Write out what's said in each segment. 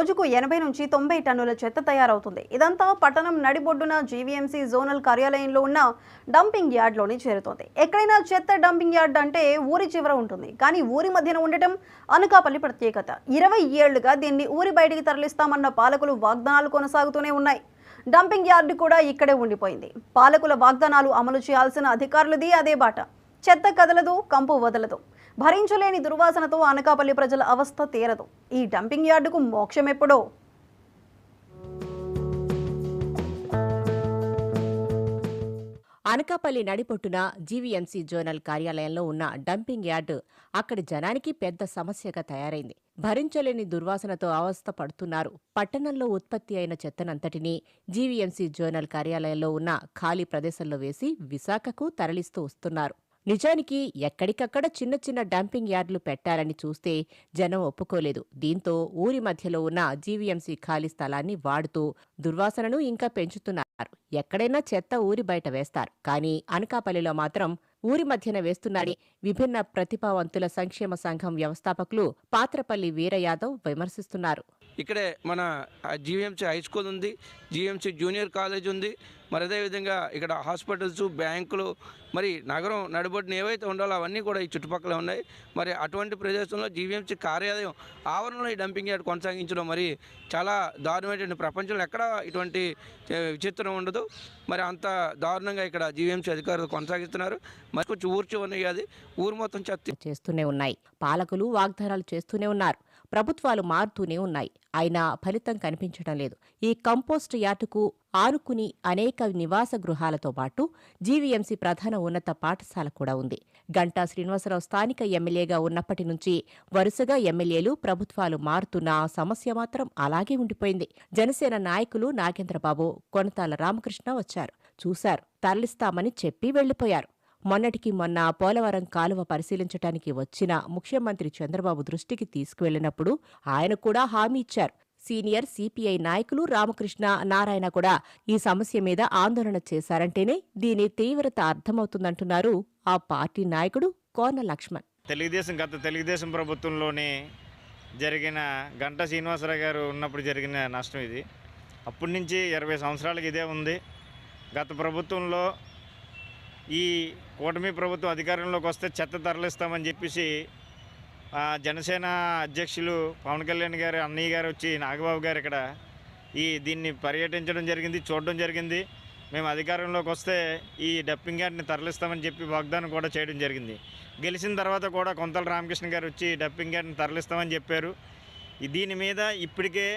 రోజుకు 80 నుంచి 90 టన్నుల చెత్త తయారవుతుంది. ఇదంతా పట్టణం నడిబొడ్డున జీవీఎంసీ జోనల్ కార్యాలయంలో ఉన్న డంపింగ్ యార్డ్లోని చేరుతోంది. ఎక్కడైనా చెత్త డంపింగ్ యార్డ్ అంటే ఊరి చివర ఉంటుంది. కానీ ఊరి మధ్యన ఉండటం అనకాపల్లి ప్రత్యేకత. 20 ఏళ్లుగా దీన్ని ఊరి బయటికి తరలిస్తామన్న పాలకులు వాగ్దానాలు కొనసాగుతూనే ఉన్నాయి. డంపింగ్ యార్డు కూడా ఇక్కడే ఉండిపోయింది. పాలకుల వాగ్దానాలు అమలు చేయాల్సిన అధికారులది అదే బాట. చెత్త కదలదు, కంపు వదలదు. భరించలేని దుర్వాసనతో అనకాపల్లి ప్రజల అవస్థ తీరదు. ఈ డంపింగ్ యార్డుకు మోక్షం ఎప్పుడో. అనకాపల్లి నడిపొట్టున జీవీఎంసీ జోనల్ కార్యాలయంలో ఉన్న డంపింగ్ యార్డు అక్కడి జనానికి పెద్ద సమస్యగా తయారైంది. భరించలేని దుర్వాసనతో అవస్థ పడుతున్నారు. పట్టణంలో ఉత్పత్తి అయిన చెత్తనంతటినీ జీవీఎంసీ జోనల్ కార్యాలయంలో ఉన్న ఖాళీ ప్రదేశంలో వేసి విశాఖకు తరలిస్తూ వస్తున్నారు. నిజానికి ఎక్కడికక్కడ చిన్న చిన్న డంపింగ్ యార్డులు పెట్టాలని చూస్తే జనం ఒప్పుకోలేదు. దీంతో ఊరి మధ్యలో ఉన్న జీవీఎంసీ ఖాళీ స్థలాన్ని వాడుతూ దుర్వాసనను ఇంకా పెంచుతున్నారు. ఎక్కడైనా చెత్త ఊరి బయట వేస్తారు, కానీ అనకాపల్లిలో మాత్రం ఊరి మధ్యన వేస్తున్నారని విభిన్న ప్రతిభావంతుల సంక్షేమ సంఘం వ్యవస్థాపకులు పాత్రపల్లి వీరయాదవ్ విమర్శిస్తున్నారు. ఇక్కడే మన జీవీఎంసీ హై స్కూల్ ఉంది, జీవీఎంసీ జూనియర్ కాలేజ్ ఉంది. మరి అదేవిధంగా ఇక్కడ హాస్పిటల్స్, బ్యాంకులు, మరి నగరం నడిబొడ్డున ఏవైతే ఉండాలో అవన్నీ కూడా ఈ చుట్టుపక్కల ఉన్నాయి. మరి అటువంటి ప్రదేశంలో జీవీఎంసీ కార్యాలయం ఆవరణలో ఈ డంపింగ్ యార్డ్ కొనసాగించడం మరి చాలా దారుణమైనటువంటి, ప్రపంచంలో ఎక్కడ ఇటువంటి విచిత్రం ఉండదు. మరి అంత దారుణంగా ఇక్కడ జీవీఎంసీ అధికారులు కొనసాగిస్తున్నారు. మరి కొంచెం ఊర్చి ఉన్నాయి, అది ఊరు మొత్తం చెత్త చేస్తూనే ఉన్నాయి. పాలకులు వాగ్దానాలు చేస్తూనే ఉన్నారు. ప్రభుత్వాలు మారుతూనే ఉన్నాయి. అయినా ఫలితం కనిపించడం లేదు. ఈ కంపోస్ట్ యార్డుకు ఆనుకుని అనేక నివాస గృహాలతో పాటు జీవీఎంసీ ప్రధాన ఉన్నత పాఠశాల కూడా ఉంది. గంటా శ్రీనివాసరావు స్థానిక ఎమ్మెల్యేగా ఉన్నప్పటి నుంచి వరుసగా ఎమ్మెల్యేలు, ప్రభుత్వాలు మారుతున్నా సమస్య మాత్రం అలాగే ఉండిపోయింది. జనసేన నాయకులు నాగేంద్రబాబు, కొనతాల రామకృష్ణ వచ్చారు, చూశారు, తరలిస్తామని చెప్పి వెళ్లిపోయారు. మొన్నటికి మొన్న పోలవరం కాలువ పరిశీలించడానికి వచ్చిన ముఖ్యమంత్రి చంద్రబాబు దృష్టికి తీసుకువెళ్లినప్పుడు ఆయన కూడా హామీ ఇచ్చారు. సీనియర్ సిపిఐ నాయకులు రామకృష్ణ, నారాయణ కూడా ఈ సమస్య మీద ఆందోళన చేశారంటేనే దీని తీవ్రత అర్థమవుతుందంటున్నారు ఆ పార్టీ నాయకుడు కోన లక్ష్మణ్. గత తెలుగుదేశం ప్రభుత్వంలోనే జరిగిన గంటా శ్రీనివాసరావు గారు ఉన్నప్పుడు జరిగిన నష్టం ఇది. అప్పటి నుంచి 20 సంవత్సరాలకి ఇదే ఉంది. గత ప్రభుత్వంలో ఈ కూటమి ప్రభుత్వం అధికారంలోకి వస్తే చెత్త తరలిస్తామని చెప్పేసి జనసేన అధ్యక్షులు పవన్ కళ్యాణ్ గారు, అన్నయ్య గారు వచ్చి, నాగబాబు గారు ఇక్కడ దీన్ని పర్యటించడం జరిగింది, చూడడం జరిగింది. మేము అధికారంలోకి వస్తే ఈ డంపింగ్ యార్డ్ని తరలిస్తామని చెప్పి వాగ్దానం కూడా చేయడం జరిగింది. గెలిచిన తర్వాత కూడా కొంతల రామకృష్ణ గారు వచ్చి డంపింగ్ యార్డ్ని తరలిస్తామని చెప్పారు. దీని మీద ఇప్పటికే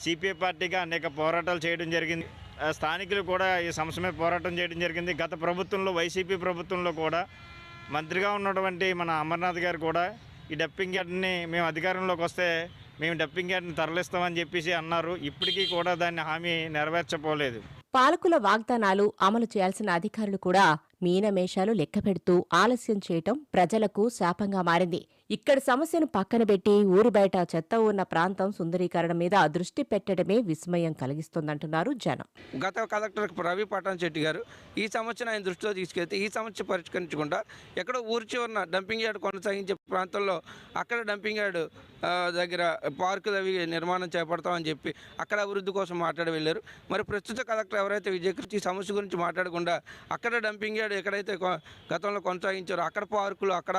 సిపిఐ పార్టీగా అనేక పోరాటాలు చేయడం జరిగింది. స్థానికులు కూడా ఈ సమస్య మీద పోరాటం చేయడం జరిగింది. గత ప్రభుత్వంలో, వైసీపీ ప్రభుత్వంలో కూడా మంత్రిగా ఉన్నటువంటి మన అమర్నాథ్ గారు కూడా ఈ డంపింగ్ యార్డ్ని మేము అధికారంలోకి వస్తే మేము డంపింగ్ యార్డ్ని తరలిస్తామని చెప్పేసి అన్నారు. ఇప్పటికీ కూడా దాన్ని హామీ నెరవేర్చపోలేదు. పాలకుల వాగ్దానాలు అమలు చేయాల్సిన అధికారులు కూడా మీనమేషాలు లెక్కపెడుతూ ఆలస్యం చేయటం ప్రజలకు శాపంగా మారింది. ఇక్కడి సమస్యను పక్కన పెట్టి ఊరి బయట చెత్త ఉన్న ప్రాంతం సుందరీకరణ మీద దృష్టి పెట్టడమే విస్మయం కలిగిస్తోందంటున్నారు జనం. గత కలెక్టర్ రవి పటాన్ శెట్టి గారు ఈ సమస్యను ఆయన దృష్టిలో తీసుకెళ్తే ఈ సమస్య పరిష్కరించకుండా ఎక్కడో ఊరి చివరన డంపింగ్ యార్డ్ కొనసాగించే ప్రాంతంలో అక్కడ డంపింగ్ యార్డ్ దగ్గర పార్కులు అవి నిర్మాణం చేపడతామని చెప్పి అక్కడ అభివృద్ధి కోసం మాట్లాడి వెళ్ళారు. మరి ప్రస్తుత కలెక్టర్ ఎవరైతే విజయకృష్ణ ఈ సమస్య గురించి మాట్లాడకుండా అక్కడ డంపింగ్ యార్డ్ ఎక్కడైతే గతంలో కొనసాగించారో అక్కడ పార్కులు, అక్కడ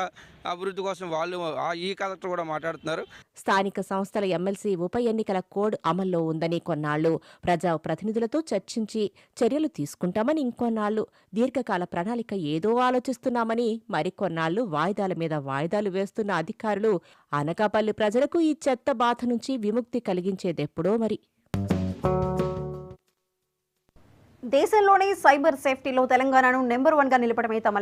అభివృద్ధి కోసం వాళ్ళు ఈ కలెక్టర్ కూడా మాట్లాడుతున్నారు. స్థానిక సంస్థల ఎమ్మెల్సీ ఉప ఎన్నికల కోడ్ అమల్లో ఉందని కొన్నాళ్లు ప్రజా ప్రతినిధులతో చర్చించి చర్యలు తీసుకుంటామని, ఇంకొన్నాళ్లు దీర్ఘకాల ప్రణాళిక ఏదో ఆలోచిస్తున్నామని, మరికొన్నాళ్లు వాయిదాల మీద వాయిదాలు వేస్తున్న అధికారులు అనకాపల్లి ప్రజలకు ఈ చెత్త బాధ నుంచి విముక్తి కలిగించేదెప్పుడో మరి. దేశంలోనే సైబర్ సేఫ్టీలో తెలంగాణను నెంబర్ 1గా నిలపడమే తమ